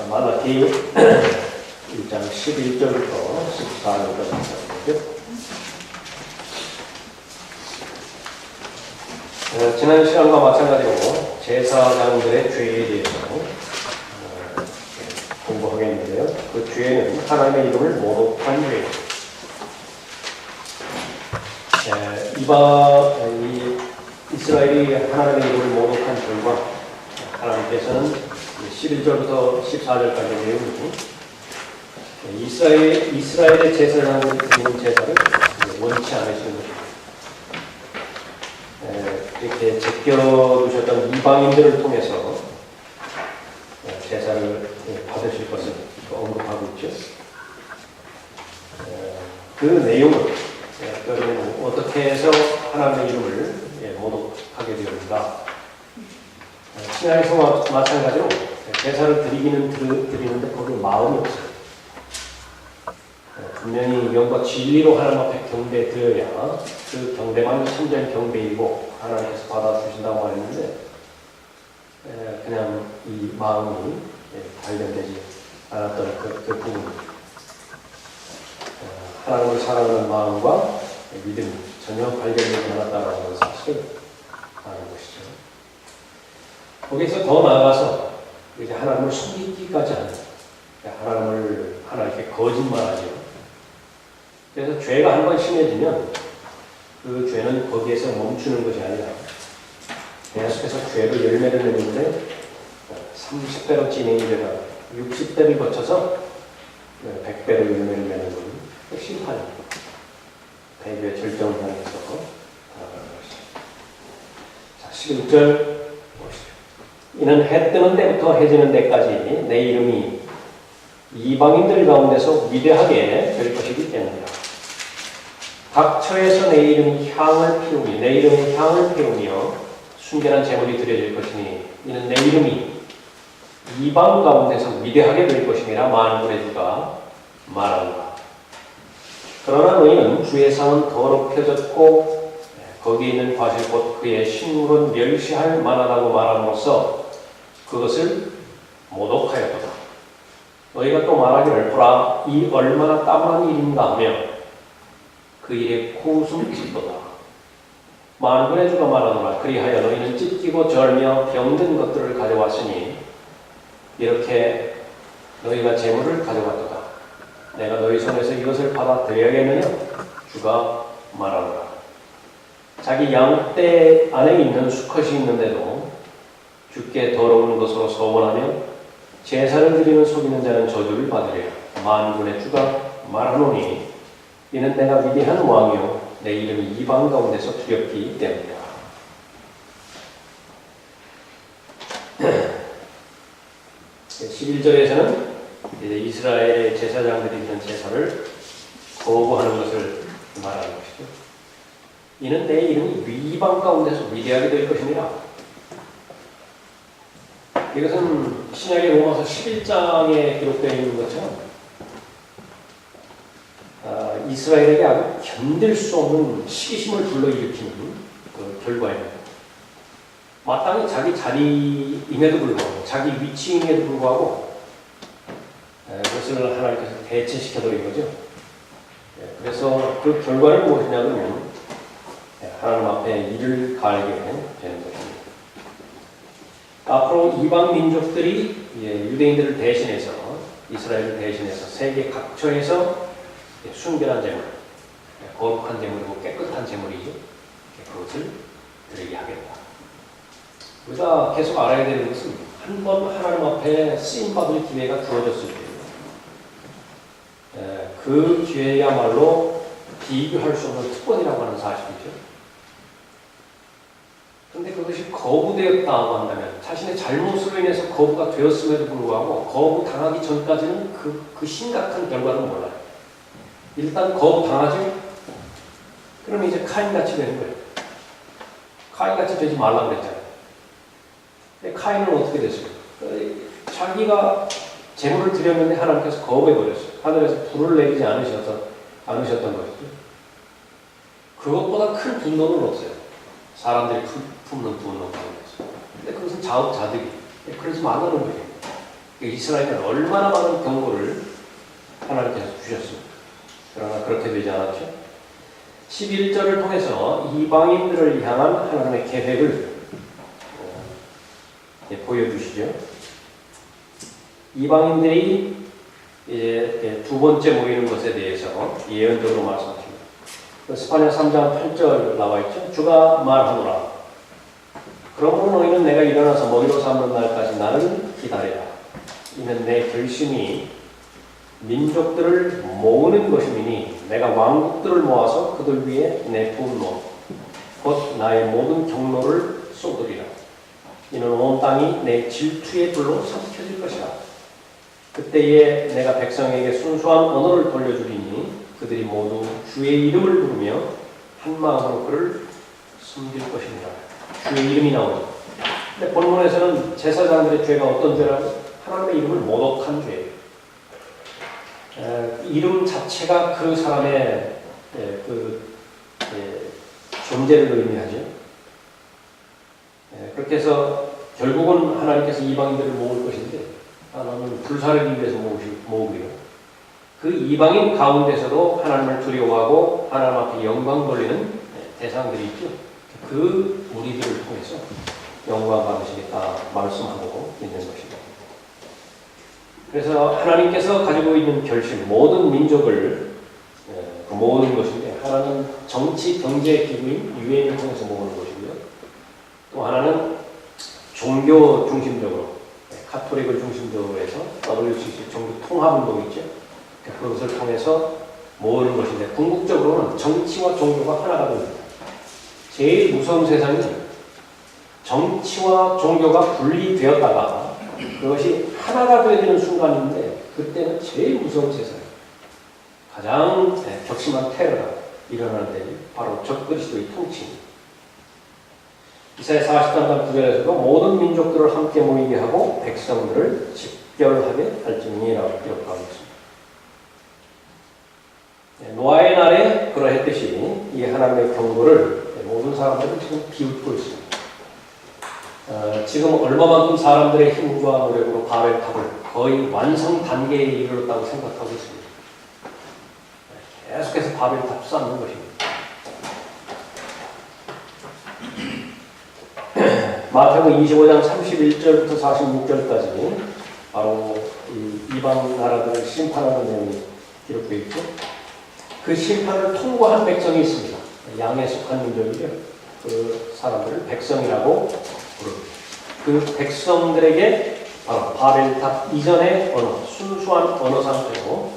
말라기 1장 11절부터 14절까지 지난 시간과 마찬가지로 제사장들의 죄에 대해서 공부하겠는데요. 그 죄는 하나님의 이름을 모독한 죄입니다. 이스라엘이 하나님의 이름을 모독한 결과 하나님께서는 11절부터 14절까지 내용이 이스라엘의 제사장들이 드리는 제사를 원치 않으시는 것입니다. 이렇게 제껴두셨던 이방인들을 통해서 제사를 받으실 것을 언급하고 있죠. 그 내용은 그러면 어떻게 해서 하나님의 이름을 모독하게 되었는가? 신앙에서 마찬가지로 제사를 드리는데 거기 마음이 없어요. 분명히 영과 진리로 하나님 앞에 경배드려야 그 경배만 참된 경배이고 하나님께서 받아주신다고 말했는데 그냥 이 마음이 발견되지 않았던 그 부분입니다. 하나님을 사랑하는 마음과 믿음이 전혀 발견되지 않았다는 사실을 아는 것이죠. 거기서 더 나아가서 이제 하나님을 숨기기까지 하는, 하나님께 거짓말하죠. 그래서 죄가 한번 심해지면 그 죄는 거기에서 멈추는 것이 아니라 계속해서 죄로 열매를 내는데 30배로 진행이 되다가 60배를 거쳐서 100배로 열매를 내는 건 심판입니다. 배교의 절정을 향해서 나아가는 것이죠. 자, 11절 보시죠. 이는 해 뜨는 때부터 해 지는 때까지 내 이름이 이방인들 가운데서 위대하게 될 것이기 때문이다. 각 처에서 내 이름이 향을 피우니 내 이름의 향을 피우며 순결한 제물이 드려질 것이니 이는 내 이름이 이방 가운데서 위대하게 될 것임이라 만군의 주가 말하노라. 그러나 너희는 주의 상은 더럽혀졌고 거기에 있는 과실곧 그의 식물은 멸시할 만하다고 말함으로써 그것을 모독하였도다. 너희가 또 말하기를 보라 이 얼마나 땀난 일인가 하며 그 일에 코웃음 짓도다. 만군의 주가 말하노라. 그리하여 너희는 찢기고 절며 병든 것들을 가져왔으니 이렇게 너희가 재물을 가져왔도다. 내가 너희 손에서 이것을 받아 드려야겠느냐? 주가 말하노라. 자기 양떼 안에 있는 수컷이 있는데도 주께 더러운 것으로 서원하며 제사를 드리는 속이는 자는 저주를 받으리라. 만군의 주가 말하노니 이는 내가 위대한 왕이요 내 이름이 이방 가운데서 두렵기 때문이다. 11절에서는 이스라엘의 제사장들이 있는 제사를 거부하는 것을 말하는 것이죠. 이는 내 이름이 이방 가운데서 위대하게 될 것입니다. 이것은 신약의 로마서 11장에 기록되어 있는 것처럼 이스라엘에게 아주 견딜 수 없는 시기심을 불러일으키는 그 결과입니다. 마땅히 자기 자리임에도 불구하고 자기 위치임에도 불구하고 그것을 하나님께서 대체시켜드린 거죠. 그래서 그 결과는 무엇이냐면 하나님 앞에 이를 갈게 되는 것입니다. 앞으로 이방 민족들이 유대인들을 대신해서 이스라엘을 대신해서 세계 각처에서 순결한 제물, 거룩한 제물이고 깨끗한 제물이죠. 그것을 드리게 하겠다. 우리가 계속 알아야 되는 것은 한 번 하나님 앞에 쓰임받을 기회가 주어졌을 때 그 기회야말로 비교할 수 없는 특권이라고 하는 사실이죠. 그런데 그것이 거부되었다고 한다면 자신의 잘못으로 인해서 거부가 되었음에도 불구하고 거부당하기 전까지는 그 심각한 결과는 몰라요. 일단 거부당하지? 그러면 이제 카인같이 되는 거예요. 카인같이 되지 말라고 그랬잖아요. 근데 카인은 어떻게 됐어요? 자기가 제물을 드렸는데 하나님께서 거부해버렸어요. 하늘에서 불을 내리지 않으셨던 것이죠. 그것보다 큰 분노는 없어요. 사람들이 품는 분노 가운데서. 근데 그것은 자업자득이. 그러지 말라는 거예요. 이스라엘은 얼마나 많은 경고를 하나님께서 주셨습니다. 그러나 그렇게 되지 않았죠. 11절을 통해서 이방인들을 향한 하나님의 계획을 보여주시죠. 이방인들이 두 번째 모이는 것에 대해서 예언적으로 말씀하십니다. 스파냐 3장 8절 나와 있죠. 주가 말하노라. 그러므로 너희는 내가 일어나서 머리로 삼는 날까지 나를 기다리라. 이는 내 결심이 민족들을 모으는 것이니 내가 왕국들을 모아서 그들 위에 내 분노 곧 나의 모든 경로를 쏟으리라. 이는 온 땅이 내 질투의 불로 삼켜질 것이라. 그때에 내가 백성에게 순수한 언어를 돌려주리니 그들이 모두 주의 이름을 부르며 한 마음으로 그를 숨길 것입니다. 주의 이름이 나오죠. 근데 본문에서는 제사장들의 죄가 어떤 죄라고? 하나님의 이름을 모독한 죄예요. 이름 자체가 그 사람의 존재를 의미하죠. 그렇게 해서 결국은 하나님께서 이방인들을 모을 것인데 하나님은 불사르기 위해서 모으고요. 그 이방인 가운데서도 하나님을 두려워하고 하나님 앞에 영광 돌리는 대상들이 있죠. 그 무리들을 통해서 영광 받으시겠다 말씀하고 있는 것입니다. 그래서 하나님께서 가지고 있는 결심, 모든 민족을 모으는 것인데 하나는 정치, 경제 기구인 유엔을 통해서 모으는 것이고요. 또 하나는 종교 중심적으로, 카톨릭을 중심적으로 해서 WCC 종교 통합운동 있죠. 그것을 통해서 모으는 것인데 궁극적으로는 정치와 종교가 하나가 됩니다. 제일 무서운 세상이 정치와 종교가 분리되었다가 그것이 하나가 되어지는 순간인데 그때는 제일 무서운 세상이에요. 가장 격심한 테러가 일어나는 데는 바로 적그리스도의 통치입니다. 이사야 40장 9절에서도 모든 민족들을 함께 모이게 하고 백성들을 집결하게 할지니라고 기록하고 있습니다. 노아의 날에 그러했듯이 이 하나님의 경고를 모든 사람들은 지금 비웃고 있습니다. 지금 얼마만큼 사람들의 힘과 노력으로 바벨탑을 거의 완성 단계에 이르렀다고 생각하고 있습니다. 계속해서 바벨탑 쌓는 것입니다. 마태복음 25장 31절부터 46절까지 바로 이방 나라들을 심판하는 내용이 기록되어 있죠. 그 심판을 통과한 백성이 있습니다. 양에 속한 민족이죠. 그 사람들을 백성이라고 부릅니다. 그 백성들에게 바로 바벨탑 이전의 언어, 순수한 언어 상태로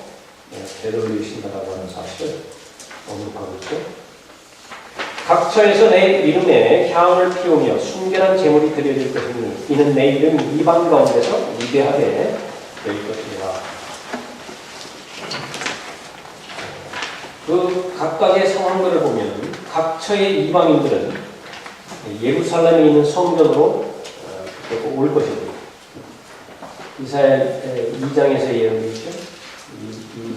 되돌리신다라고 하는 사실을 언급하고 있죠. 각처에서 내 이름에 향을 피우며 순결한 제물이 드려질 것이니 이는 내 이름이 이방 가운데서 위대하게 될 것입니다. 그 각각의 상황들을 보면 각처의 이방인들은 예루살렘에 있는 성전으로 올 것입니다. 이사야 2장에서 예언되어 있죠.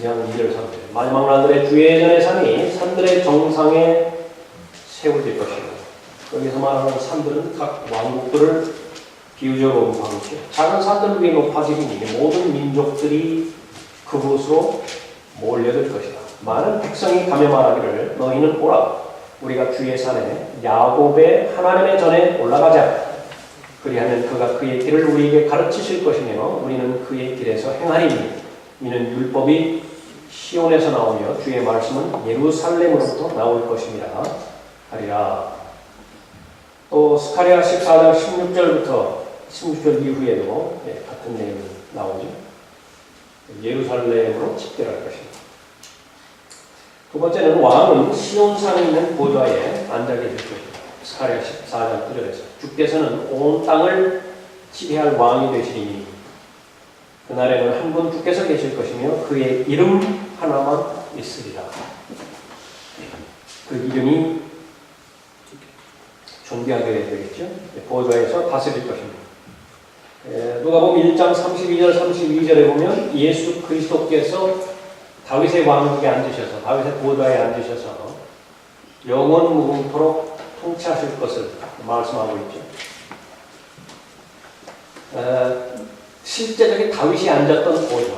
2장 2절 3절 마지막 날들의 주의 전의 산이 산들의 정상에 세워질 것입니다. 여기서 말하는 산들은 각 왕국들을 비유적으로 언급하고 있죠. 작은 산들 위에 높아지니 모든 민족들이 그곳으로 몰려들 것이다. 많은 백성이 가며 말하기를 너희는 오라. 우리가 주의 산에 야곱의 하나님의 전에 올라가자. 그리하면 그가 그의 길을 우리에게 가르치실 것이며 우리는 그의 길에서 행하리니 이는 율법이 시온에서 나오며 주의 말씀은 예루살렘으로부터 나올 것입니다. 하리라. 또 스가랴 14장 16절부터 16절 이후에도 같은 내용이 나오죠. 예루살렘으로 집결할 것입니다. 두 번째는 왕은 시온산에 있는 보좌에 앉아 계실 것입니다. 스가랴 14장 9절에서 주께서는 온 땅을 지배할 왕이 되시리니 그날에는 한 분 주께서 계실 것이며 그의 이름 하나만 있으리라. 그 이름이 존귀하게 되겠죠. 보좌에서 다스릴 것입니다. 누가복음 1장 32절 32절에 보면 예수 그리스도께서 다윗의 왕국에 앉으셔서 다윗의 보좌에 앉으셔서 영원 무궁토록 통치하실 것을 말씀하고 있죠. 실제적인 다윗이 앉았던 보좌,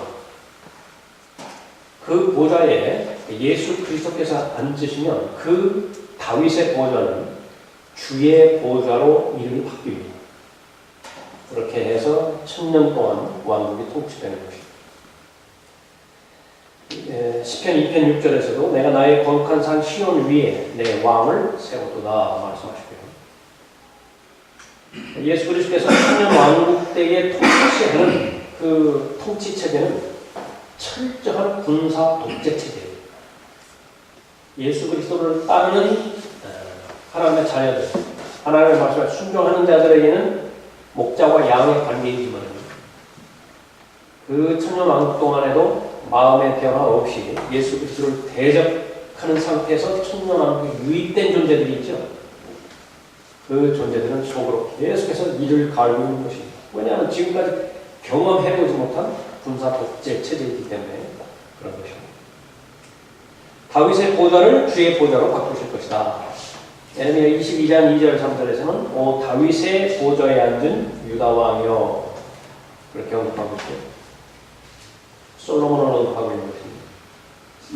그 보좌에 예수 그리스도께서 앉으시면 그 다윗의 보좌는 주의 보좌로 이름이 바뀝니다. 그렇게 해서 1000년 동안 왕국이 통치되는 것입니다. 시편 2편 6절에서도 내가 나의 거룩한 산 시온 위에 내 왕을 세우도다 말씀하시고요. 예수 그리스도께서 1000년 왕국 때에 통치하는 그 통치 체제는 철저한 군사 독재 체제예요. 예수 그리스도를 따르는 하나님의 자녀들, 하나님의 말씀에 순종하는 자들에게는 목자와 양의 관계이지만 그 1000년 왕국 동안에도 마음의 변화 없이 예수 그리스도를 대적하는 상태에서 1000년 왕국에 유입된 존재들이 있죠. 그 존재들은 속으로 계속해서 이를 갈고 있는 것입니다. 왜냐하면 지금까지 경험해보지 못한 군사 독재 체제이기 때문에 그런 것입니다. 다윗의 보좌를 주의 보좌로 바꾸실 것이다. 예레미야 22장 2절 3절에서는 오 다윗의 보좌에 앉은 유다 왕이여 그렇게 언급하고 있고요. 솔로몬을 언급하고 있는 것입니다.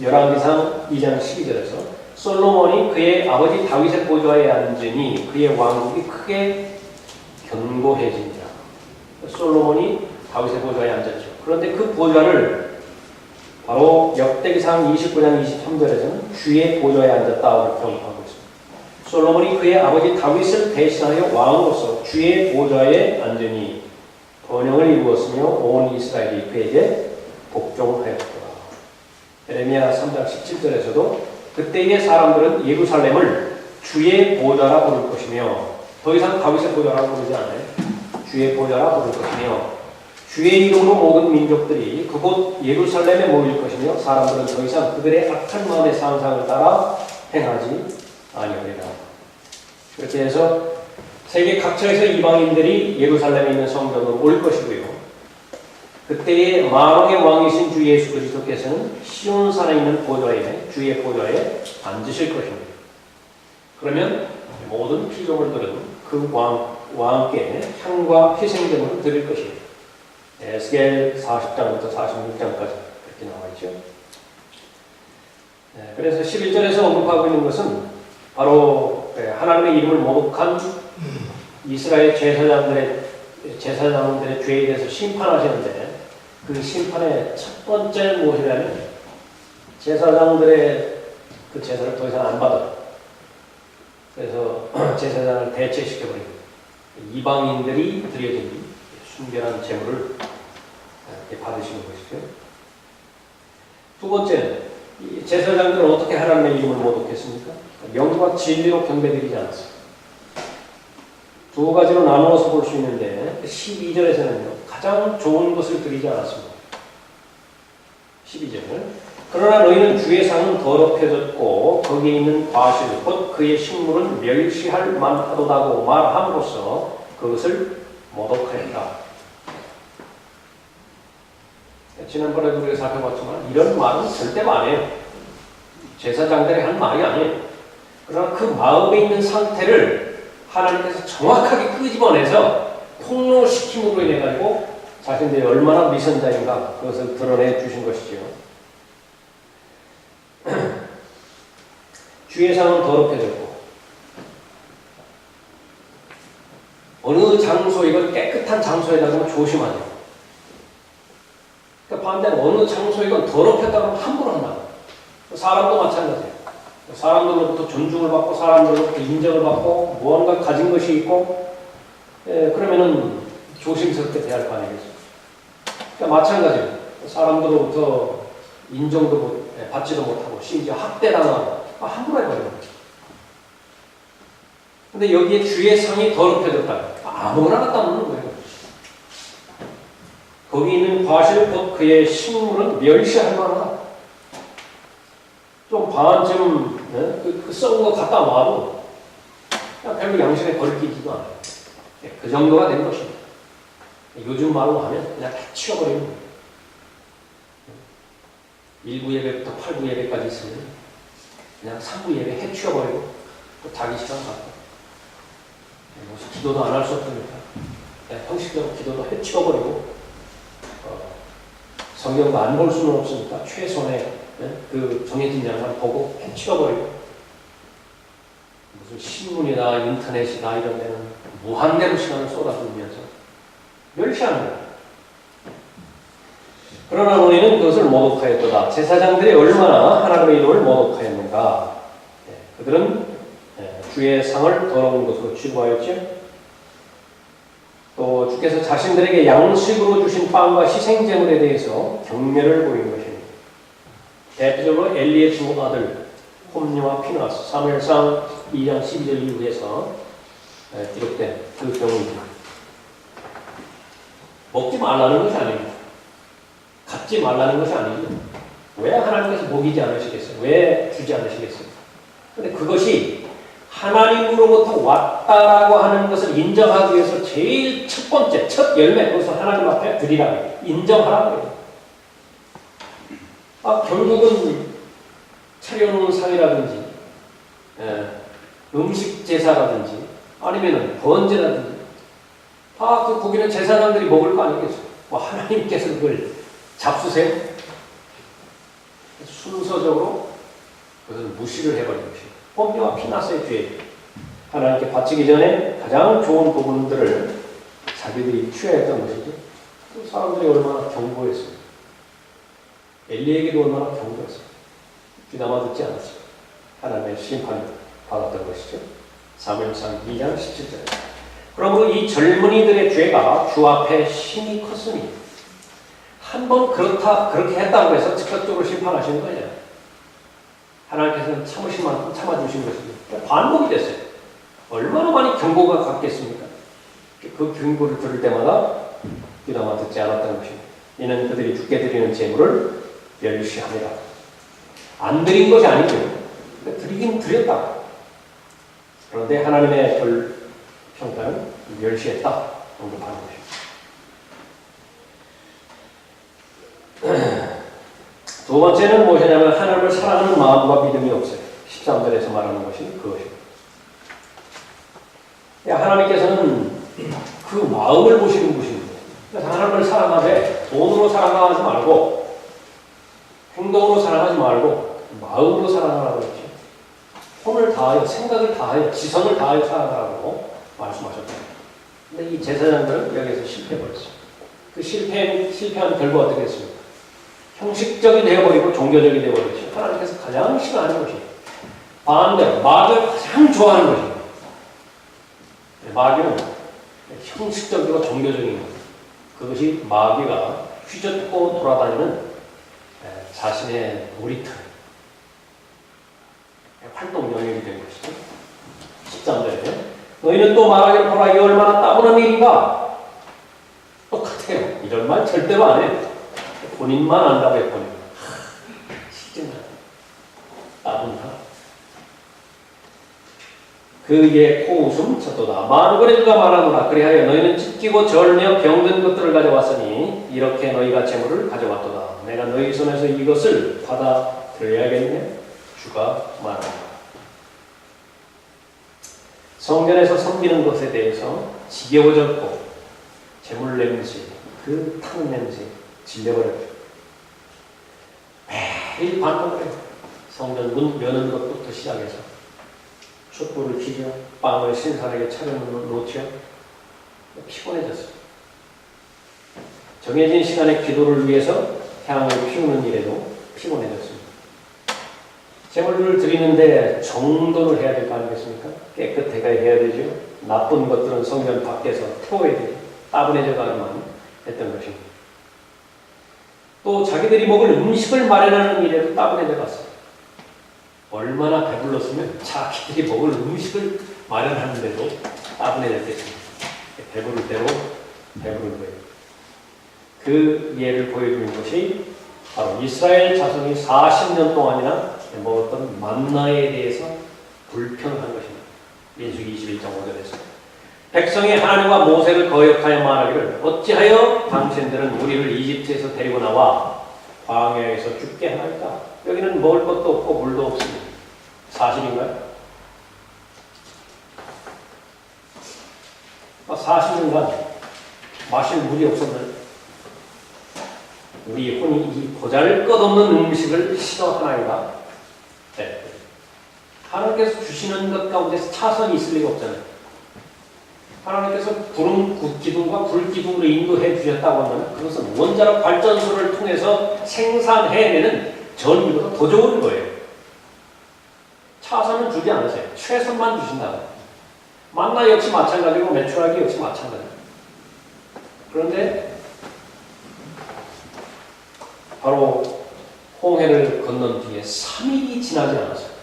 열왕기상 2장 12절에서 솔로몬이 그의 아버지 다윗의 보좌에 앉으니 그의 왕국이 크게 견고해지니라. 솔로몬이 다윗의 보좌에 앉았죠. 그런데 그 보좌를 바로 역대기상 29장 23절에서는 주의 보좌에 앉았다 이렇게 언급하고 있습니다. 솔로몬이 그의 아버지 다윗을 대신하여 왕으로서 주의 보좌에 앉으니 번영을 이루었으며 온 이스라엘이 그에게 복종하였더라. 예레미야 3장 17절에서도 그때의 사람들은 예루살렘을 주의 보좌라 부를 것이며 더 이상 다윗의 보좌라 부르지 않아요. 주의 보좌라 부를 것이며 주의 이름으로 모든 민족들이 그곳 예루살렘에 모일 것이며 사람들은 더 이상 그들의 악한 마음의 상상을 따라 행하지 아니하리라. 그렇게 해서 세계 각처에서 이방인들이 예루살렘에 있는 성전으로 올 것이고요. 그때의 만왕의 왕이신 주 예수 그리스도께서는 시온산에 있는 보좌에 주의 보좌에 앉으실 것입니다. 그러면 모든 피조물들은 그 왕께 향과 희생제물을 드릴 것입니다. 에스겔 40장부터 46장까지 이렇게 나와 있죠. 그래서 11절에서 언급하고 있는 것은 바로 하나님의 이름을 모독한 이스라엘 제사장들의 죄에 대해서 심판하시는데 그 심판의 첫 번째 무엇이냐면 제사장들의 그 제사를 더 이상 안 받아. 그래서 제사장을 대체시켜버립니다. 이방인들이 드려진 순결한 제물을 받으시는 것이죠. 두 번째는 제사장들은 어떻게 하나님의 이름을 모독했습니까? 명과 진리로 경배드리지 않았어요. 두 가지로 나누어서 볼 수 있는데 12절에서는요. 가장 좋은 것을 드리지 않았습니다. 12절 그러나 너희는 주의 상은 더럽혀졌고 거기에 있는 과실 곧 그의 식물은 멸시할 만하도다고 말함으로써 그것을 모독하였다. 지난번에도 우리가 살펴봤지만 이런 말은 절대 안 해요. 제사장들이 한 말이 아니에요. 그러나 그 마음에 있는 상태를 하나님께서 정확하게 끄집어내서 폭로시킴으로 인해 가지고 자신들이 얼마나 미선자인가 그것을 드러내 주신 것이죠. 주의 상은 더럽혀졌고 어느 장소이건 깨끗한 장소에다가 조심하세요. 그러니까 반대로 어느 장소이건 더럽혔다고 함부로 한다. 사람도 마찬가지예요. 사람들로부터 존중을 받고 사람들로부터 인정을 받고 무언가 가진 것이 있고 그러면은 조심스럽게 대할 거 아니겠어요. 그러니까 마찬가지예요. 사람들로부터 인정도 받지도 못하고 심지어 학대당하고 함부로 해버려요. 근데 여기에 주의 상이 더럽혀졌다. 아무나 갖다 놓는 거예요. 거기 있는 과실 곧 그의 식물은 멸시할 만하다. 좀 반쯤 그 썩은 거 갖다 놔도 별로 양심에 거리끼지도 않아요. 그 정도가 된 것입니다. 요즘 말로 하면 그냥 다 치워버리는 거예요. 1부 예배부터 8부 예배까지 있으면 그냥 3부 예배 해치워버리고 또 자기 시간 갖고 기도도 안 할 수 없으니까 형식적으로 기도도 해치워버리고 성경도 안 볼 수는 없으니까 최소한의 그 정해진 양만 보고 해치워버리고 무슨 신문이나 인터넷이나 이런 데는 무한대로 시간을 쏟아부으면서 멸시하는 거예요. 그러나 우리는 그것을 모독하였도다. 제사장들이 얼마나 하나님의 이름을 모독하였는가. 그들은 주의 상을 더러운 것으로 취급하였죠. 또 주께서 자신들에게 양식으로 주신 빵과 희생제물에 대해서 경멸을 보인 것입니다. 대표적으로 엘리의 두 아들 홈리와 피나스, 사무엘상 2장 12절 이후에서 기록된 그 경우입니다. 먹지 말라는 것이 아닙니다. 갖지 말라는 것이 아니죠. 왜 하나님께서 먹이지 않으시겠어요? 왜 주지 않으시겠어요? 그런데 그것이 하나님으로부터 왔다라고 하는 것을 인정하기 위해서 제일 첫 번째, 첫 열매, 그것을 하나님 앞에 드리라고 인정하라고 해요. 결국은 차려놓은 상이라든지 음식 제사라든지 아니면 번제라든지 다 그 거기는 제사장들이 먹을 거 아니겠어요? 하나님께서 그걸 잡수세요? 순서적으로 그것을 무시를 해버린 것입니다. 홈리와 피나스의 죄. 하나님께 바치기 전에 가장 좋은 부분들을 자기들이 취하였던 것이죠. 그 사람들이 얼마나 경고했어요. 엘리에게도 얼마나 경고했어요. 귀담아 듣지 않았어요. 하나님의 심판을 받았던 것이죠. 사무엘상 2장 17절. 그러므로 이 젊은이들의 죄가 주 앞에 심히 컸으니 한번 그렇게 했다고 해서 즉각적으로 심판하시는 거예요. 하나님께서는 참으신 만큼 참아주신 것입니다. 반복이 됐어요. 얼마나 많이 경고가 갔겠습니까? 그 경고를 들을 때마다 귀담아 듣지 않았던 것입니다. 이는 그들이 주께 드리는 제물을 멸시합니다. 안 드린 것이 아니죠. 드리긴 드렸다. 그런데 하나님의 평가는 멸시했다. 언급하는 것입니다. 두 번째는 무엇이냐면 하나님을 사랑하는 마음과 믿음이 없어요. 13절에서 말하는 것이 그것입니다. 하나님께서는 그 마음을 보시는 분이십니다. 그래서 하나님을 사랑하되 돈으로 사랑하지 말고 행동으로 사랑하지 말고 마음으로 사랑하라고 했죠. 혼을 다하여 생각을 다하여 지성을 다하여 사랑하라고 말씀하셨다. 근데 이 제사장들은 여기서 실패해버렸어요. 그 실패한 결과 어떻게 했습니까? 형식적이 되어버리고 종교적이 되어버렸죠. 하나님께서 가장 싫어하는 것이 반대로 마귀가 가장 좋아하는 것입니다. 마귀는 형식적이고 종교적인 것. 그것이 마귀가 휘젓고 돌아다니는 자신의 놀이터 활동 영역이 된 것이죠. 13절에 너희는 또 말하기를 보라 이 얼마나 따분한 일인가. 똑같아요. 이런 말 절대로 안 해요. 본인만 안다고 했거든요. 실제는 따분하. 그의 코웃음 쳤도다. 만군의 주가 말하노라. 그리하여 너희는 찢기고 절며 병든 것들을 가져왔으니 이렇게 너희가 재물을 가져왔도다. 내가 너희 손에서 이것을 받아들여야겠네. 주가 말합니다. 성전에서 섬기는 것에 대해서 지겨워졌고 재물 냄새, 그 타는 냄새 질려버렸죠. 매일 반복을 해요. 성전 문 여는 것부터 시작해서 촛불을 켜죠. 빵을 신선하게 차려놓죠. 피곤해졌어요. 정해진 시간에 기도를 위해서 향을 피우는 일에도 피곤해졌습니다. 제물을 드리는데 정돈을 해야 될 거 아니겠습니까? 깨끗하게 해야 되죠. 나쁜 것들은 성전 밖에서 태워야 되죠. 따분해져가기만 했던 것입니다. 또 자기들이 먹을 음식을 마련하는 일에도 따분해져 갔어요. 얼마나 배불렀으면 자기들이 먹을 음식을 마련하는데도 따분해졌겠습니다. 배부를 대로 배부른 거예요. 그 예를 보여주는 것이 바로 이스라엘 자손이 40년 동안이나 먹었던 만나에 대해서 불평한 것입니다. 민수기 21장 5절에서 백성이 하나님과 모세를 거역하여 말하기를 어찌하여 당신들은 우리를 이집트에서 데리고 나와 광야에서 죽게 하나이까. 여기는 먹을 것도 없고 물도 없습니다. 사실인가요? 40년간 마실 물이 없었나요? 우리 혼이 이 보잘것없는 음식을 싫어하나이다. 네. 하나님께서 주시는 것 가운데서 차선이 있을 리가 없잖아요. 하나님께서 구름 기둥과 불 기둥으로 인도해 주셨다고 하면 그것은 원자력 발전소를 통해서 생산해내는 전기보다 더 좋은 거예요. 차선은 주지 않으세요. 최선만 주신다. 만나 역시 마찬가지고 매출하기 역시 마찬가지고. 그런데 바로 홍해를 건넌 뒤에 3일이 지나지 않았어요.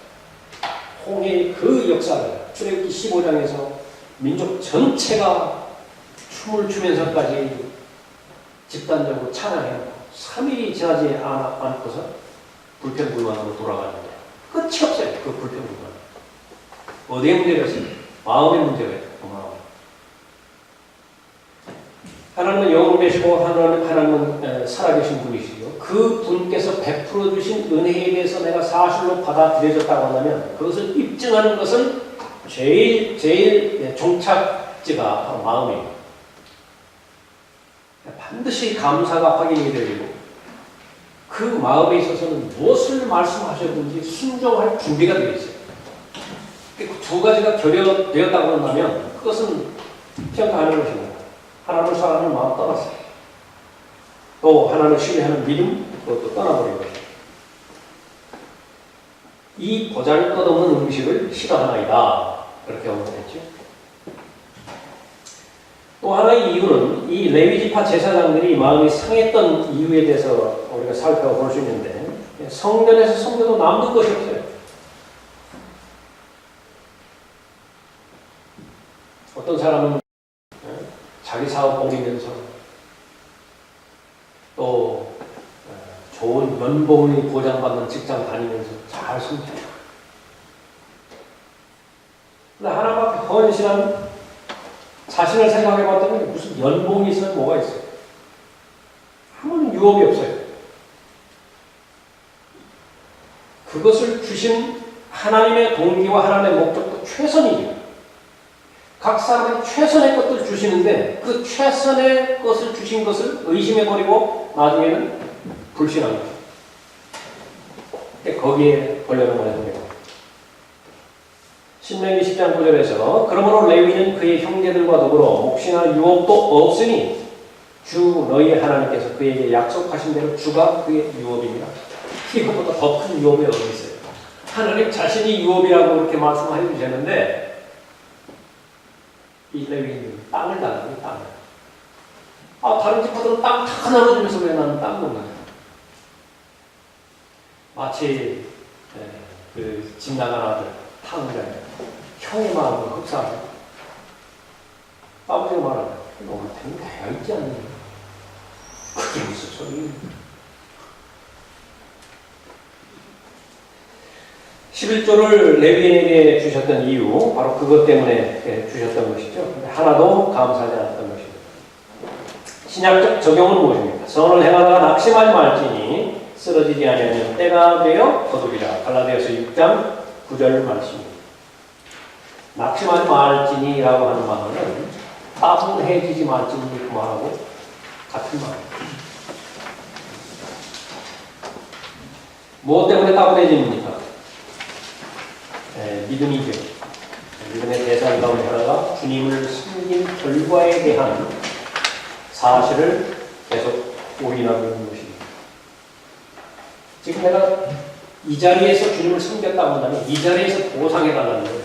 홍해의 그 역사를 출애굽기 15장에서 민족 전체가 춤을 추면서까지 집단적으로 찬양해놓고 3일이 지나지 않고서 불평불만으로 돌아가는데 끝이 없어요. 그 불평불만. 어디에 문제가 있어요? 마음의 문제가 있어요. 하나님은 영원되시고 하나님은 살아계신 분이시죠. 그 분께서 베풀어 주신 은혜에 대해서 내가 사실로 받아들여졌다고 한다면 그것을 입증하는 것은 제일 종착지가 바로 마음이에요. 반드시 감사가 확인이 되고 그 마음에 있어서는 무엇을 말씀하셨든지 순종할 준비가 되어 있어요. 그 두 가지가 결여되었다고 한다면 그것은 평가하는 것입니다. 하나님을 사랑하는 마음 떠났어요. 또 하나님을 신뢰하는 믿음 그것도 떠나버린 것입니다. 이 보잘것없는 음식을 싫어하나이다. 그렇게 언급했죠. 또 하나의 이유는 이 레위지파 제사장들이 마음이 상했던 이유에 대해서 우리가 살펴볼 수 있는데 성전에서 성전도 남는 것이 없어요. 어떤 사람은 자기 사업 옮기면서 또 좋은 연봉이 보장받는 직장 다니면서 잘 섬겨요. 근데 하나님께 헌신한 자신을 생각해 봤더니 무슨 연봉이 있어요? 뭐가 있어요? 아무런 유업이 없어요. 그것을 주신 하나님의 동기와 하나님의 목적도 최선이죠. 각 사람이 최선의 것들을 주시는데 그 최선의 것을 주신 것을 의심해버리고 나중에는 불신한 거죠. 거기에 걸려는 거예요. 신명기 10장 9절에서 그러므로 레위는 그의 형제들과 더불어 몫이나 유업도 없으니 주 너희 하나님께서 그에게 약속하신 대로 주가 그의 유업입니다. 이것보다 더 큰 유업이 어디 있어요? 하나님 자신이 유업이라고 그렇게 말씀해 주셨는데 이 레위인들은 땅을 달라고 땅을. 다른 집파들은 땅 다 나눠주면서 왜 나는 땅 먹는 거야? 마치 그 집 나간 아들 탕자에 형의 마음을 흡사하고 아버지가 말하는 너한테는 되어 있지 않느냐? 그게 무슨 소리야? 11조를 레위인에게 주셨던 이유 바로 그것 때문에 주셨던 것이죠. 하나도 감사하지 않았던 것입니다. 신약적 적용은 무엇입니까? 선을 행하다가 낙심하지 말지니 쓰러지지 아니하면 때가 되어 거두리라. 갈라디아서 6장 9절 말씀입니다. 낙심하지 말지니라고 하는 말은 따분해지지 말지니 그 말하고 같은 말입니다. 무엇 때문에 따분해집니까? 믿음이죠. 믿음의 대상 가운데 하나가 주님을 섬긴 결과에 대한 사실을 계속 올인하고 있는 것입니다. 지금 내가 이 자리에서 주님을 섬겼다고 한다면 이 자리에서 보상해달라는 거예요.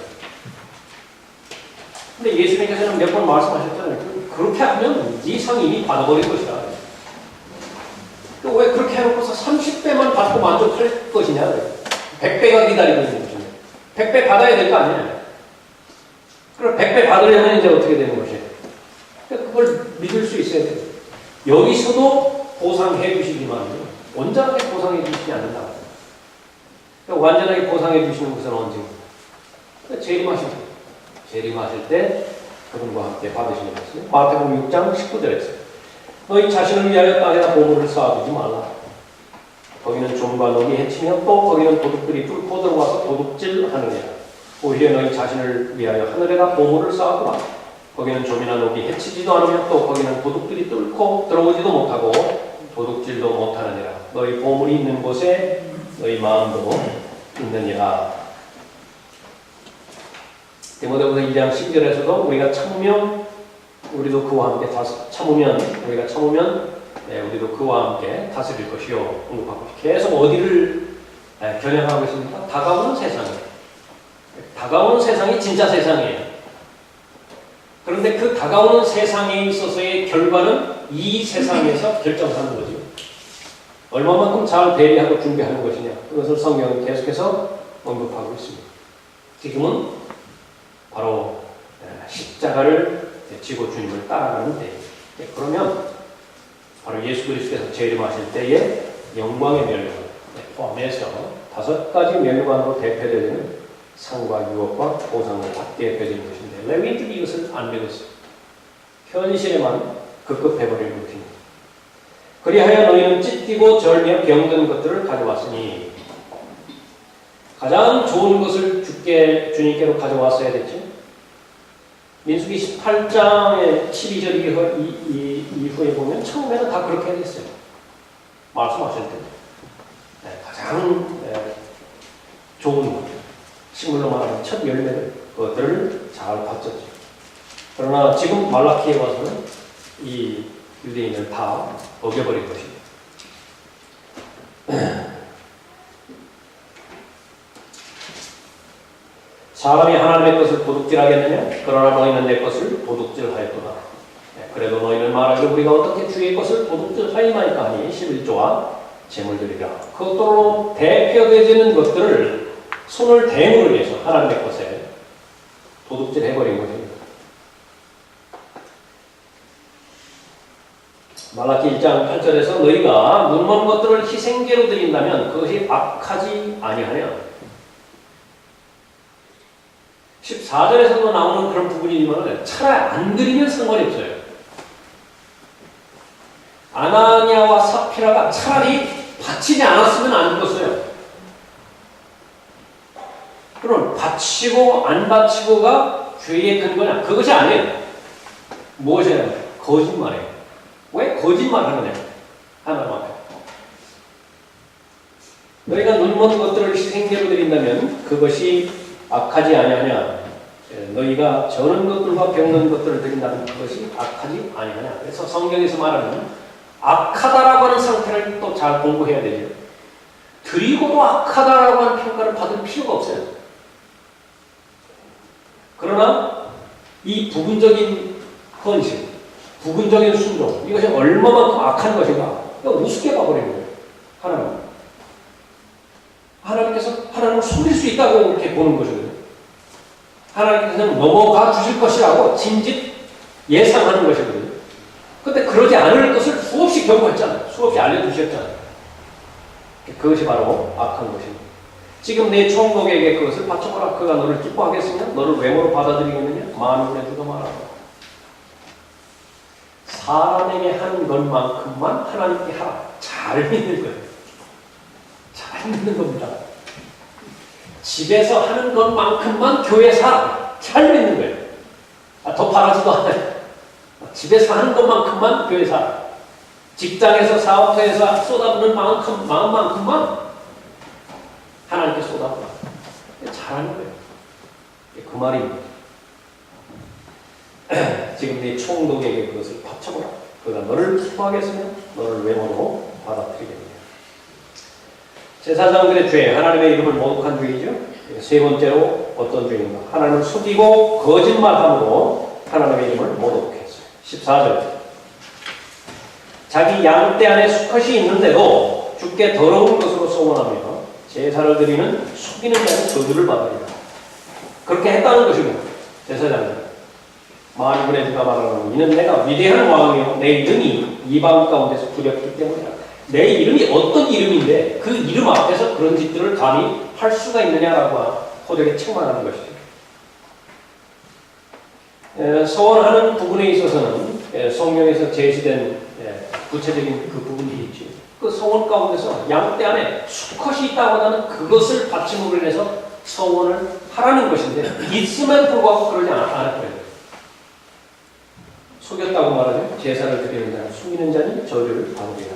근데 예수님께서는 몇 번 말씀하셨잖아요. 그렇게 하면 네 상이 이미 받아버린 것이다. 왜 그렇게 해놓고서 30배만 받고 만족할 것이냐? 100배가 기다리고 있는 거죠. 100배 받아야 될 거 아니에요. 그럼 100배 받으려면 이제 어떻게 되는 것이에요? 그걸 믿을 수 있어야 돼요. 여기서도 보상해 주시지만 온전하게 보상해 주시지 않는다. 완전하게 보상해 주시는 것은 언제입니까? 재림하실 때. 재림하실 때 그분과 함께 받으시는 것은 마태복음 6장 19절에서 너희 자신을 위하여 땅에다 보물을 쌓아두지 말라. 거기는 좀과 녹이 해치며 또 거기는 도둑들이 뚫고 들어와서 도둑질하느니라. 오히려 너희 자신을 위하여 하늘에다 보물을 쌓아두라. 거기는 좀이나 녹이 해치지도 않으며 또 거기는 도둑들이 뚫고 들어오지도 못하고 도둑질도 못하고 너희 보물이 있는 곳에 너희 마음도 있느니라. 디모데후서 2장 10절에서도 우리가 참으면 우리도 그와 함께 참으면 우리도 그와 함께 다스릴 것이요 공급하고 계속 어디를 겨냥하고 있습니까? 다가오는 세상이에요. 다가오는 세상이 진짜 세상이에요. 그런데 그 다가오는 세상에 있어서의 결과는 이 세상에서 결정하는 거죠. 얼마만큼 잘 대비하고 준비하는 것이냐. 그것을 성경은 계속해서 언급하고 있습니다. 지금은 바로 십자가를 지고 주님을 따라가는 때, 그러면 바로 예수 그리스도께서 재림하실 때의 영광의 멸류관 포함해서 5가지 멸류관으로 대표되는 상과 유업과 보상을 받게 되는 것인데, 레위인들이 이것을 안 믿었어요. 현실에만 급급해버리는 것입니다. 그리하여 너희는 찢기고 절며 병든 것들을 가져왔으니, 가장 좋은 것을 주님께로 가져왔어야 됐죠. 민수기 18장의 12절 이후에 보면 처음에는 다 그렇게 됐어요. 말씀하실 때 가장 좋은 것, 식물로 말하는 첫 열매를 그것들을 잘 받쳤죠. 그러나 지금 말라키에 와서는 이 유대인을 다 어겨버린 것입니다. 사람이 하나님의 것을 도둑질하겠느냐? 그러나 너희는 내 것을 도둑질하였도다. 그래도 너희는 말하기를 우리가 어떻게 주의 것을 도둑질하였나이까 하니 11조와 재물들이라. 그것들로 대표되지는 것들을 손을 대므로 위해서 하나님의 것에 도둑질해버린 것입니다. 말라키 1장 8절에서 너희가 눈먼 것들을 희생제로 드린다면 그것이 악하지 아니하냐. 14절에서도 나오는 그런 부분이지만 차라리 안 드리면 상관이 없어요. 아나니아와 사피라가 차라리 바치지 않았으면 안 죽었어요. 그럼 바치고 안 바치고가 죄의 근거냐? 그것이 아니에요. 무엇이냐? 거짓말이에요. 왜 거짓말하느냐? 하나님 앞에. 너희가 눈먼 것들을 희생제로 드린다면 그것이 악하지 아니하냐? 너희가 저는 것들과 병든 것들을 드린다면 그것이 악하지 아니하냐? 그래서 성경에서 말하는 악하다라고 하는 상태를 또 잘 공부해야 되죠. 드리고도 악하다라고 하는 평가를 받을 필요가 없어요. 그러나 이 부분적인 헌신, 부분적인 순종, 이것이 얼마만큼 악한 것인가? 이거 우습게 봐버리는 거예요. 하나님께서 하나님을 속일 수 있다고 이렇게 보는 것이거든요. 하나님께서는 넘어가 주실 것이라고 짐짓 예상하는 것이거든요. 그런데 그러지 않을 것을 수없이 경고했잖아요. 수없이 알려주셨잖아요. 그것이 바로 악한 것입니다. 지금 내 총독에게 그것을 바쳐보라. 그가 너를 기뻐하겠으냐? 너를 외모로 받아들이겠느냐? 만운의 주가 말하라. 사람에게 한 것만큼만 하나님께 하라. 잘 믿는 거예요. 잘 믿는 겁니다. 집에서 하는 것만큼만 교회에서 하라. 잘 믿는 거예요. 더 바라지도 않아요. 집에서 하는 것만큼만 교회에서 하라. 직장에서 사업터에서 쏟아부는 마음만큼만 하나님께 쏟아부라. 잘하는 거예요. 그 말입니다. 지금 네 총독에게 그것을 바쳐보라. 그가 너를 기뻐하겠으면 너를 외모로 받아들이겠느냐. 제사장들의 죄, 하나님의 이름을 모독한 죄이죠. 세 번째로 어떤 죄인가? 하나님을 속이고 거짓말함으로 하나님의 이름을 모독했어요. 14절. 자기 양떼 안에 수컷이 있는데도 주께 더러운 것으로 소원하며 제사를 드리는 속이는 자는 저주를 받으리라. 그렇게 했다는 것이고, 제사장들. 만군의 주가 말하는 이는 내가 위대한 왕이요 내 이름이 이방 가운데서 두렵기 때문이라. 내 이름이 어떤 이름인데 그 이름 앞에서 그런 짓들을 감히 할 수가 있느냐라고 호되게 책망하는 것이죠. 소원하는 부분에 있어서는 성경에서 제시된 구체적인 그 부분이 있죠. 그 소원 가운데서 양떼 안에 수컷이 있다고 하는 그것을 받침으로 인해서 소원을 하라는 것인데 있음에도 불구하고 그러지 않았거든요. 속였다고 말하죠. 제사를 드리는 자는, 숨기는 자는 저주를 받으리라.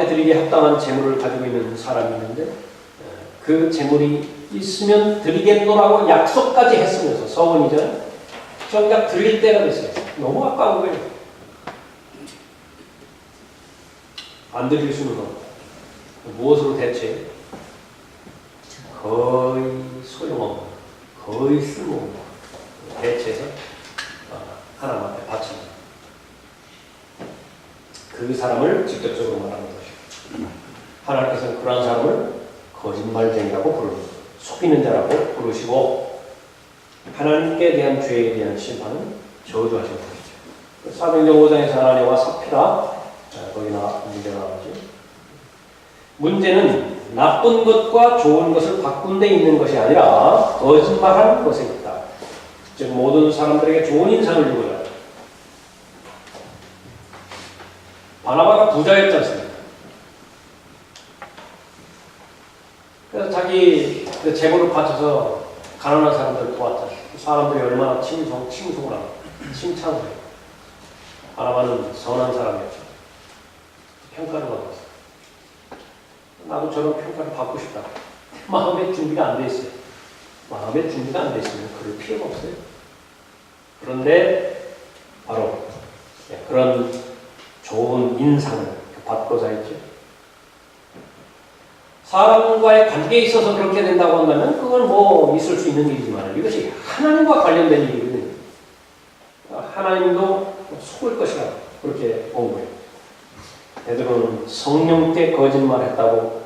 앞에 드리기에 합당한 재물을 가지고 있는 사람이 있는데 그 재물이 있으면 드리겠노라고 약속까지 했으면서 서원 이전에 정작 드릴 때가 됐어요. 너무 아까운 거예요. 안 드릴 수는 없고 무엇으로 대체? 거의 소용없는, 거의 쓸모없는 대체해서 하나님 앞에 바칩니다. 그 사람을 직접적으로 말하는 것이죠. 하나님께서는 그러한 사람을 거짓말쟁이라고 부르는, 속이는 자라고 부르시고 하나님께 대한 죄에 대한 심판은 저주하신 것이죠. 사도행전 5장에서 하나님과 삽피라 거기나 문제가 나오죠. 문제는 나쁜 것과 좋은 것을 바꾼 데 있는 것이 아니라 거짓말하는 것에 있다. 즉 모든 사람들에게 좋은 인상을 주고자 바나바가 부자였지 않습니까? 그래서 자기 그 재물을 바쳐서 가난한 사람들을 도왔잖아요. 사람들이 얼마나 칭송을 하고 칭찬을 해요. 바나바는 선한 사람이었죠. 평가를 받았어요. 나도 저런 평가를 받고 싶다. 마음의 준비가 안 돼 있어요. 마음의 준비가 안 돼 있으면 그럴 필요가 없어요. 그런데 바로 그런 좋은 인상을 받고자 했죠. 사람과의 관계에 있어서 그렇게 된다고 한다면 그건 뭐 있을 수 있는 일이지만 이것이 하나님과 관련된 일이거든요. 하나님도 속을 것이라 그렇게 본 거예요. 베드로는 성령께 거짓말했다고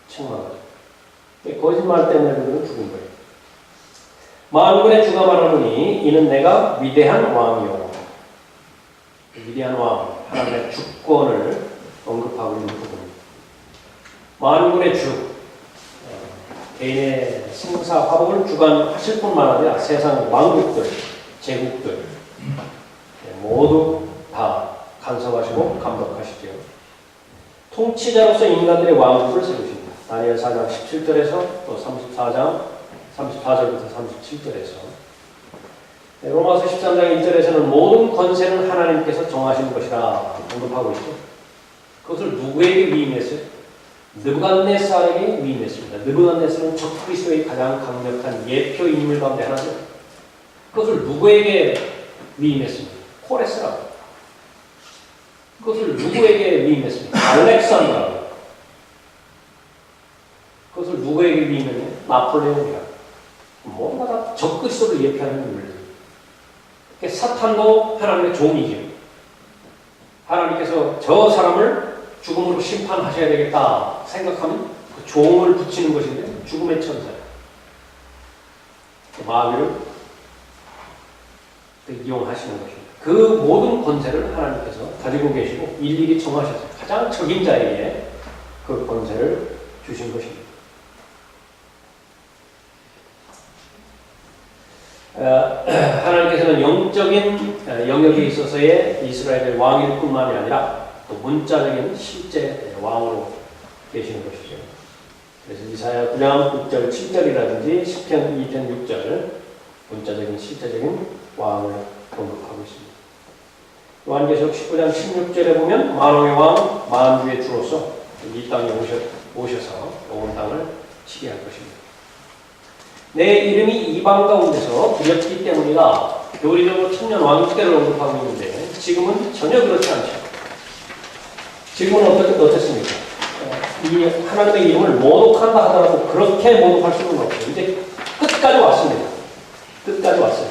책망하죠. 거짓말 때문에 그들은 죽은 거예요. 만군의 주가 말하노니 이는 내가 위대한 왕이요. 위대한 왕, 하나님의 주권을 언급하고 있는 부분입니다. 만군의 주, 개인의 생사 화복을 주관하실 뿐만 아니라 세상 왕국들, 제국들 모두 다 간섭하시고 감독하시죠. 통치자로서 인간들의 왕국을 세우십니다. 다니엘 4장 17절에서 또 34장 34절부터 37절에서 로마서 13장 1절에서는 모든 권세는 하나님께서 정하신 것이라 언급하고 있죠. 그것을 누구에게 위임했어요? 느부갓네살에게 위임했습니다. 느부갓네살은 적그리스도의 가장 강력한 예표 인물 가운데 하나죠. 그것을 누구에게 위임했습니까? 코레스라고. 그것을 누구에게 위임했습니까? 알렉산더라고. 그것을 누구에게 위임했냐? 나폴레옹이라고. 뭔가 다 적그리스도를 예표하는 인물들. 사탄도 하나님의 종이죠. 하나님께서 저 사람을 죽음으로 심판하셔야 되겠다 생각하면 그 종을 붙이는 것인데 죽음의 천사예요. 마귀를 이용하시는 것입니다. 그 모든 권세를 하나님께서 가지고 계시고 일일이 정하셨어요. 가장 적임자에게 그 권세를 주신 것입니다. 하나님께서는 영적인 영역에 있어서의 이스라엘의 왕일 뿐만이 아니라 또 문자적인 실제 왕으로 계시는 것이죠. 그래서 이사야 9장 6절 7절이라든지 10편 2편 6절 문자적인 실제적인 왕을 언급하고 있습니다. 요한계시록 19장 16절에 보면 만왕의 왕 만주의 주로서 이 땅에 오셔서 온 땅을 치게 할 것입니다. 내 이름이 이방 가운데서 두렵기 때문이다. 교리적으로 천년 왕국대를 언급하고 있는데 지금은 전혀 그렇지 않죠. 지금은 어떻습니까? 이 하나님의 이름을 모독한다 하더라도 그렇게 모독할 수는 없어요. 이제 끝까지 왔습니다. 끝까지 왔어요.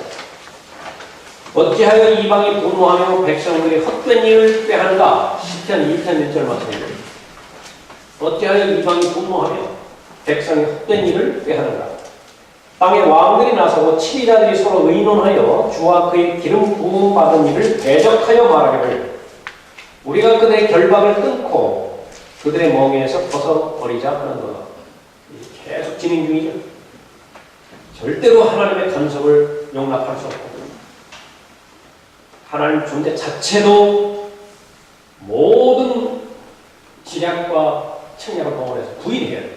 어찌하여 이방이 분노하며 백성들이 헛된 일을 꾀하는가? 시편 2편 1절 말씀입니다. 어찌하여 이방이 분노하며 백성이 헛된 일을 꾀하는가? 땅에 왕들이 나서고 치리자들이 서로 의논하여 주와 그의 기름 부음 받은 일을 대적하여 말하기를 우리가 그들의 결박을 끊고 그들의 멍에에서 벗어버리자 하는 거다. 계속 진행 중이죠. 절대로 하나님의 간섭을 용납할 수 없고 하나님 존재 자체도 모든 지략과 책략을 동원해서 부인해야 돼요.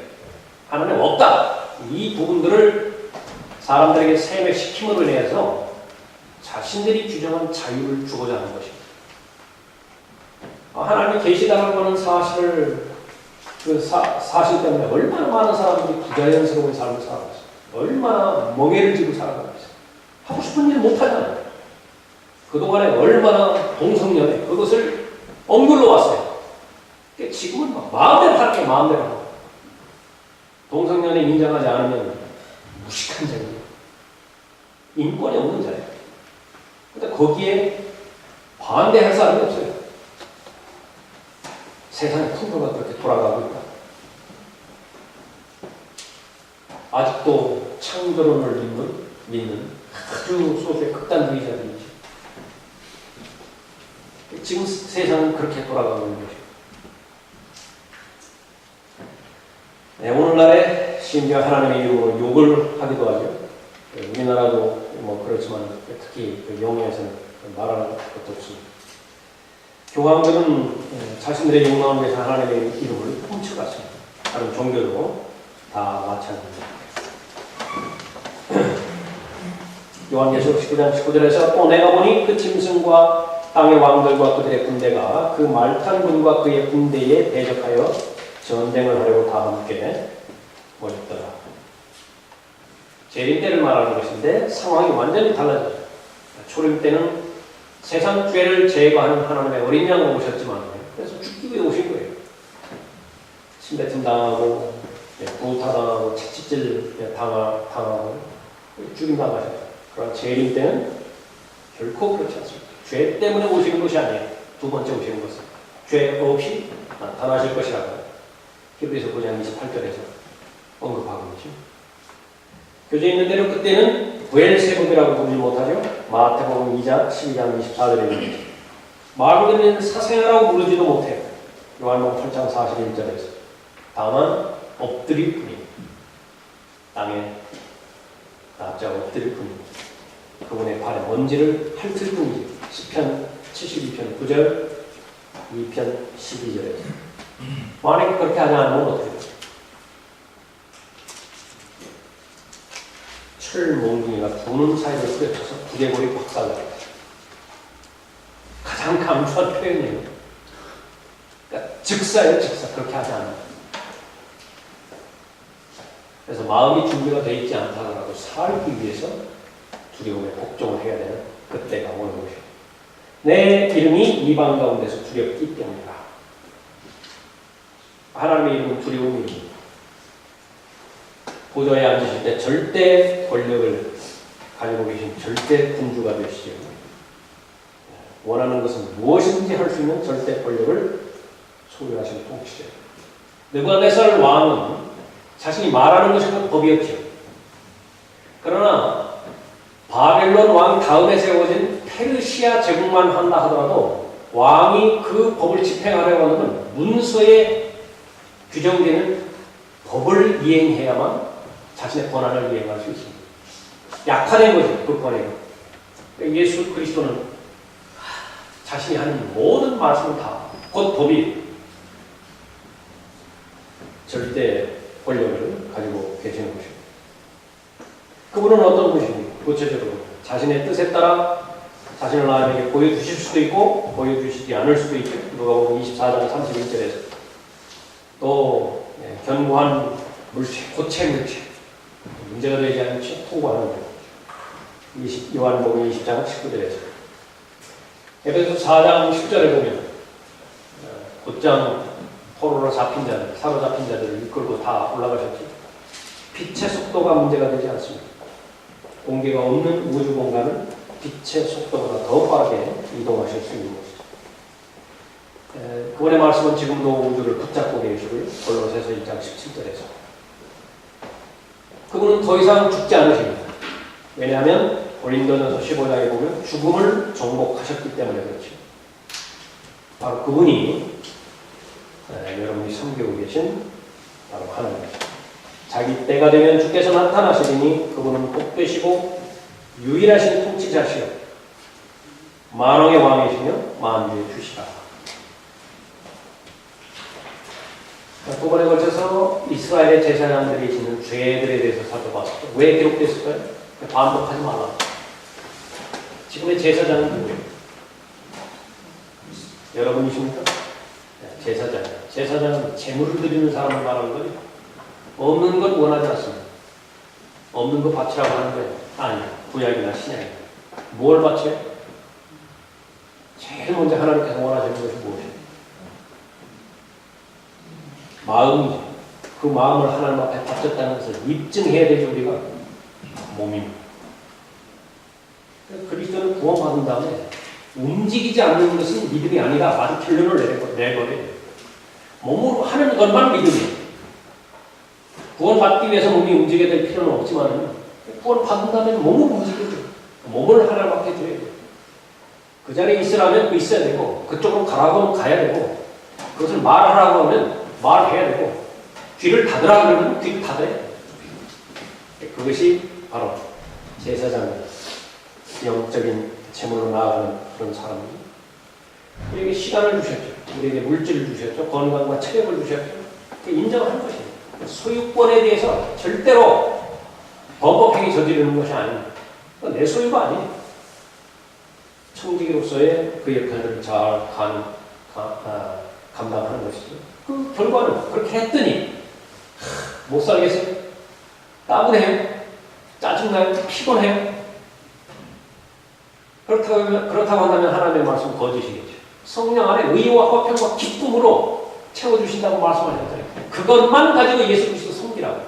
하나님 없다. 이 부분들을 사람들에게 세뇌시킴으로 인해서 자신들이 규정한 자유를 주고자 하는 것입니다. 하나님이 계시다는 것은 사실을 사실 때문에 얼마나 많은 사람들이 부자연스러운 삶을 살아가고 있어요. 얼마나 멍해를 지고 살아가고 있어요. 하고 싶은 일 못하잖아요. 그동안에 얼마나 동성연애 그것을 억눌러 왔어요. 지금은 막 마음대로 할게 마음대로 하고 동성연애 인정하지 않으면 무식한 자예요. 인권이 없는 자예요. 근데 거기에 반대할 사람이 없어요. 세상의 풍토가 그렇게 돌아가고 있다. 아직도 창조론을 믿는 아주 소수의 극단주의자들이죠. 지금 세상은 그렇게 돌아가고 있는 거죠. 네, 오늘날에 심지어 하나님의 이름으로 욕을 하기도 하죠. 우리나라도 뭐 그렇지만 특히 그 영어에서는 말하는 것도 없습니다. 교황들은 자신들의 욕망을 위해서 하나님의 이름을 훔쳐갔습니다. 다른 종교도 다 마찬가지입니다. 요한계시록 19장 19절에서 또 내가 보니 그 짐승과 땅의 왕들과 그들의 군대가 그 말탄 군과 그의 군대에 대적하여 전쟁을 하려고 다 함께 모였더라. 재림 때를 말하는 것인데 상황이 완전히 달라져요. 초림 때는 세상 죄를 제거하는 하나님의 어린 양으로 오셨지만 그래서 죽기 위해 오신 거예요. 침뱉음 당하고 구타당하고 채찍질 당하고 죽임당하셨어요. 그러나 재림 때는 결코 그렇지 않습니다. 죄 때문에 오시는 것이 아니에요. 두 번째 오시는 것은 죄 없이 나타나실 것이라고 히브리서 9장 28절에서 언급하고 있죠. 교재에 있는 대로 그때는 부엘세불이라고 부르지 못하죠. 마태복음 2장 12장 24절에 있는 거죠. 마귀들은 사생아라고 부르지도 못해요. 요한복음 8장 41절에서 다만 엎드릴 뿐입니다. 땅에 납작 엎드릴 뿐입니다. 그분의 발에 먼지를 핥을 뿐이죠. 시편 72편 9절 2편 12절에서 만약에 그렇게 하지 않으면 어떻게 돼요? 철 몽둥이가 두 눈 사이를 뿌려쳐서 두개골이 박살나요. 가장 감추한 표현이에요. 그러니까 즉사예요, 즉사. 그렇게 하지 않아요. 그래서 마음이 준비가 되어 있지 않다 하더라도 살기 위해서 두려움에 복종을 해야 되는 그때가 오는 것이에요. 내 이름이 이방 가운데서 두렵기 때문이다. 하나님의 이름은 두려움입니다. 보좌에 앉으실 때 절대 권력을 가지고 계신 절대 군주가 되시죠. 원하는 것은 무엇이든지 할 수 있는 절대 권력을 소유하시는 통치자. 느부갓네살 왕은 자신이 말하는 것이 그 법이었죠. 그러나 바벨론 왕 다음에 세워진 페르시아 제국만 한다 하더라도 왕이 그 법을 집행하려고 하는 문서에 규정되는 법을 이행해야만 자신의 권한을 이행할 수 있습니다. 약화된 거죠. 그 권한이. 예수 그리스도는 자신이 하는 모든 말씀은 다 곧 법이 절대 권력을 가지고 계시는 것입니다. 그분은 어떤 분이십니까? 구체적으로 자신의 뜻에 따라 자신을 남에게 보여주실 수도 있고 보여주시지 않을 수도 있죠. 누가복음 24장 31절에서 또 견고한 물체, 고체 물체 문제가 되지 않지 통과하는 거죠. 요한복음 20장 19절에서 에베소 4장 10절에 보면 곧장 포로로 잡힌 자들, 사로잡힌 자들을 이끌고 다 올라가셨죠. 빛의 속도가 문제가 되지 않습니다. 공기가 없는 우주 공간은 빛의 속도보다 더 빠르게 이동하실 수 있는 것이죠. 그분의 말씀은 지금도 우주를 붙잡고 계시고요. 골로새서 1장 17절에서 그분은 더 이상 죽지 않으십니다. 왜냐하면 고린도전서 15장에 보면 죽음을 정복하셨기 때문에 그렇죠. 바로 그분이 여러분이 섬기고 계신 바로 하나님이죠. 자기 때가 되면 주께서 나타나시리니 그분은 복되시고 유일하신 통치자시요 만왕의 왕이시며 만주의 주시라. 두 번에 걸쳐서 이스라엘의 제사장들이 지는 죄들에 대해서 살펴봤죠. 왜 기록됐을까요? 반복하지 말라. 지금의 제사장은 누구예요? 여러분이십니까? 제사장. 제사장은 재물을 드리는 사람을 말하는 거죠. 없는 건 원하지 않습니다. 없는 거 바치라고 하는 거예요. 아니, 구약이나 신약이나. 뭘 바쳐요? 제일 먼저 하나님께서 원하시는 것이 무엇이에요? 마음이죠. 그 마음을 하나님 앞에 바쳤다는 것을 입증해야 되죠, 우리가. 몸입니다. 그리스도는 구원받은 다음에 움직이지 않는 것은 믿음이 아니라 아주 결론을 내버려요. 몸으로 하는 것만 믿음이에요. 구원받기 위해서 몸이 움직여야 될 필요는 없지만 구원받은 다음에 몸을 움직여야 돼요. 몸을 하나님 앞에 드려야 돼요. 그 자리에 있으라면 있어야 되고 그쪽으로 가라고 하면 가야 되고 그것을 말하라고 하면 말해야 되고 귀를 닫으라고 하면 귀를 닫아야 돼요. 그것이 바로 제사장의 영적인 제물로 나아가는 그런 사람입니다. 우리에게 시간을 주셨죠. 우리에게 물질을 주셨죠. 건강과 체력을 주셨죠. 인정하는 것입니다. 소유권에 대해서 절대로 범법행위 저지르는 것이 아닙니다. 내 소유가 아니에요. 청지기로서의 그 역할을 잘 감당하는 것이죠. 그 결과는 그렇게 했더니 못 살겠어요. 따분해요. 짜증나요. 피곤해요. 그렇다고 한다면 하나님의 말씀 거짓이겠죠. 성령 안에 의와 화평과 기쁨으로 채워주신다고 말씀하셨잖아요. 그것만 가지고 예수 그리스도 섬기라고.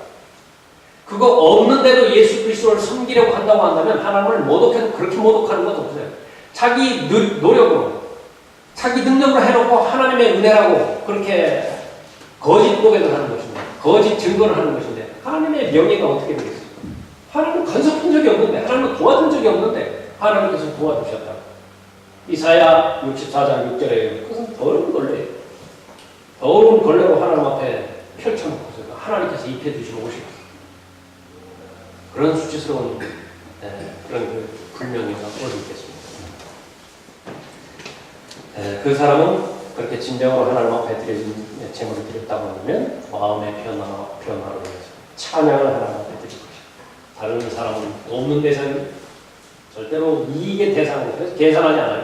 그거 없는데도 예수 그리스도를 섬기려고 한다고 한다면 하나님을 모독해도 그렇게 모독하는 것 없어요. 자기 노력으로, 자기 능력으로 해놓고 하나님의 은혜라고 그렇게 거짓 고백을 하는 것인데, 거짓 증거를 하는 것인데 하나님의 명예가 어떻게 되겠어요? 하나님은 간섭한 적이 없는데, 하나님은 도와준 적이 없는데 하나님께서 도와주셨다. 이사야 64장 6절에 그것은 더러운 걸레예요. 더러운 걸레로 하나님 앞에 펼쳐놓고서 하나님께서 입혀주신 옷이에요. 그런 수치스러운 그런 그 불명예가 어디 있겠습니까? 그 사람은 그렇게 진정으로 하나님 앞에 드려진 제물을 드렸다고 하면 마음의 변화로 인해서 찬양을 하나님 앞에 드릴 것이다. 다른 사람은 없는 대상이 절대로 이익의 대상으로 그래서 계산하지 않아요.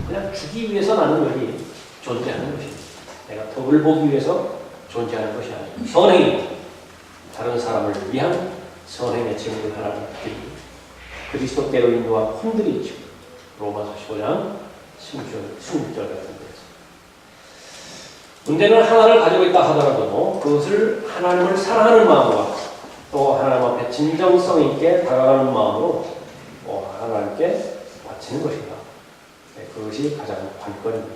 그냥 주기 위해서 나는 여기 존재하는 것입니다. 내가 덕을 보기 위해서 존재하는 것이 아니고 선행이 다른 사람을 위한 선행의 제물을 하나님 드리고 그리스도께로 인도한 혼들이 있죠. 로마서 15장 16절 같은 데서 문제는 하나를 가지고 있다 하더라도 그것을 하나님을 사랑하는 마음과 또 하나님 앞에 진정성 있게 다가가는 마음으로 하나님께 바치는 것인가. 그것이 가장 관건입니다.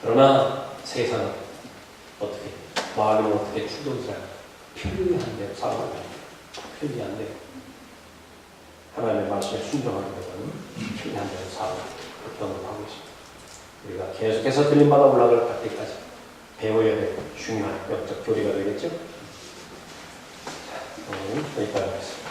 그러나 세상은 어떻게, 마음은 어떻게 추동잘 편리한 대로 살아가는 편리한 대로 하나님의 말씀에 순종하는 것은 편리한 대로 살아가는 그렇게 언급하고 있습니다. 우리가 계속해서 들림받아 올라갈 때까지 배워야 될 중요한 영적 교리가 되겠죠. 오늘 여기까지 하겠습니다.